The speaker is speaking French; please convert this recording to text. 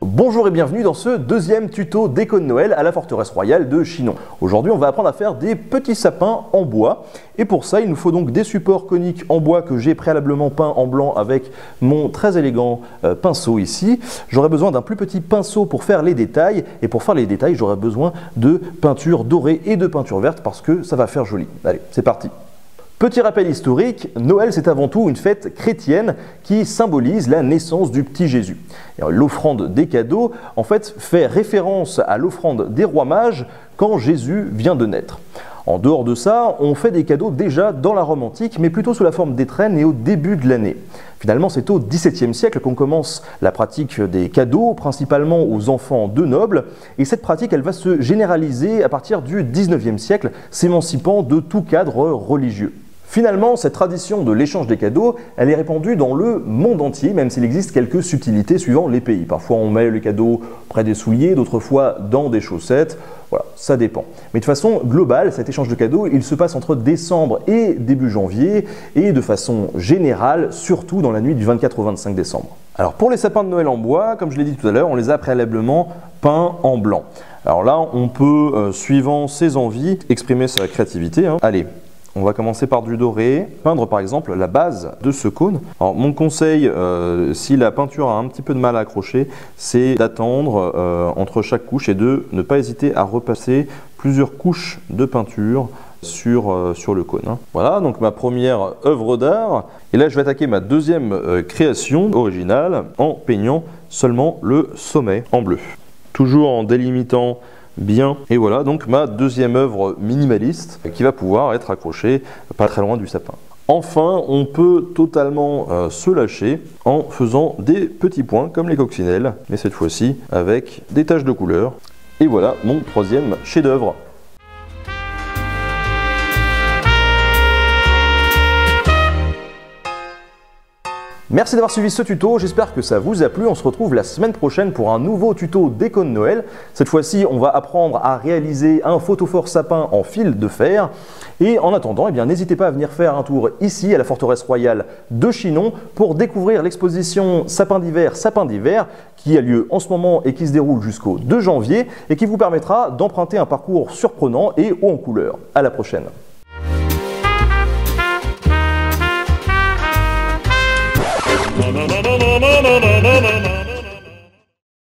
Bonjour et bienvenue dans ce deuxième tuto déco de Noël à la forteresse royale de Chinon. Aujourd'hui on va apprendre à faire des petits sapins en bois et pour ça il nous faut donc des supports coniques en bois que j'ai préalablement peints en blanc avec mon très élégant pinceau ici. J'aurai besoin d'un plus petit pinceau pour faire les détails et pour faire les détails j'aurai besoin de peinture dorée et de peinture verte parce que ça va faire joli. Allez, c'est parti! Petit rappel historique, Noël c'est avant tout une fête chrétienne qui symbolise la naissance du petit Jésus. L'offrande des cadeaux en fait fait référence à l'offrande des rois mages quand Jésus vient de naître. En dehors de ça, on fait des cadeaux déjà dans la Rome antique, mais plutôt sous la forme d'étrennes et au début de l'année. Finalement, c'est au XVIIe siècle qu'on commence la pratique des cadeaux, principalement aux enfants de nobles. Et cette pratique, elle va se généraliser à partir du XIXe siècle, s'émancipant de tout cadre religieux. Finalement, cette tradition de l'échange des cadeaux, elle est répandue dans le monde entier, même s'il existe quelques subtilités suivant les pays. Parfois, on met les cadeaux près des souliers, d'autres fois dans des chaussettes. Voilà, ça dépend. Mais de façon globale, cet échange de cadeaux, il se passe entre décembre et début janvier, et de façon générale, surtout dans la nuit du 24 au 25 décembre. Alors pour les sapins de Noël en bois, comme je l'ai dit tout à l'heure, on les a préalablement peints en blanc. Alors là, on peut, suivant ses envies, exprimer sa créativité. Allez. On va commencer par du doré, peindre par exemple la base de ce cône. Alors mon conseil, si la peinture a un petit peu de mal à accrocher, c'est d'attendre entre chaque couche et de ne pas hésiter à repasser plusieurs couches de peinture sur le cône. Voilà, donc ma première œuvre d'art. Et là je vais attaquer ma deuxième création originale en peignant seulement le sommet en bleu. Toujours en délimitant bien, et voilà donc ma deuxième œuvre minimaliste qui va pouvoir être accrochée pas très loin du sapin. Enfin, on peut totalement se lâcher en faisant des petits points comme les coccinelles, mais cette fois-ci avec des taches de couleur. Et voilà mon troisième chef-d'œuvre. Merci d'avoir suivi ce tuto, j'espère que ça vous a plu. On se retrouve la semaine prochaine pour un nouveau tuto déco de Noël. Cette fois-ci, on va apprendre à réaliser un photophore sapin en fil de fer. Et en attendant, n'hésitez pas à venir faire un tour ici à la forteresse royale de Chinon pour découvrir l'exposition Sapin d'hiver qui a lieu en ce moment et qui se déroule jusqu'au 2 janvier et qui vous permettra d'emprunter un parcours surprenant et haut en couleur. À la prochaine.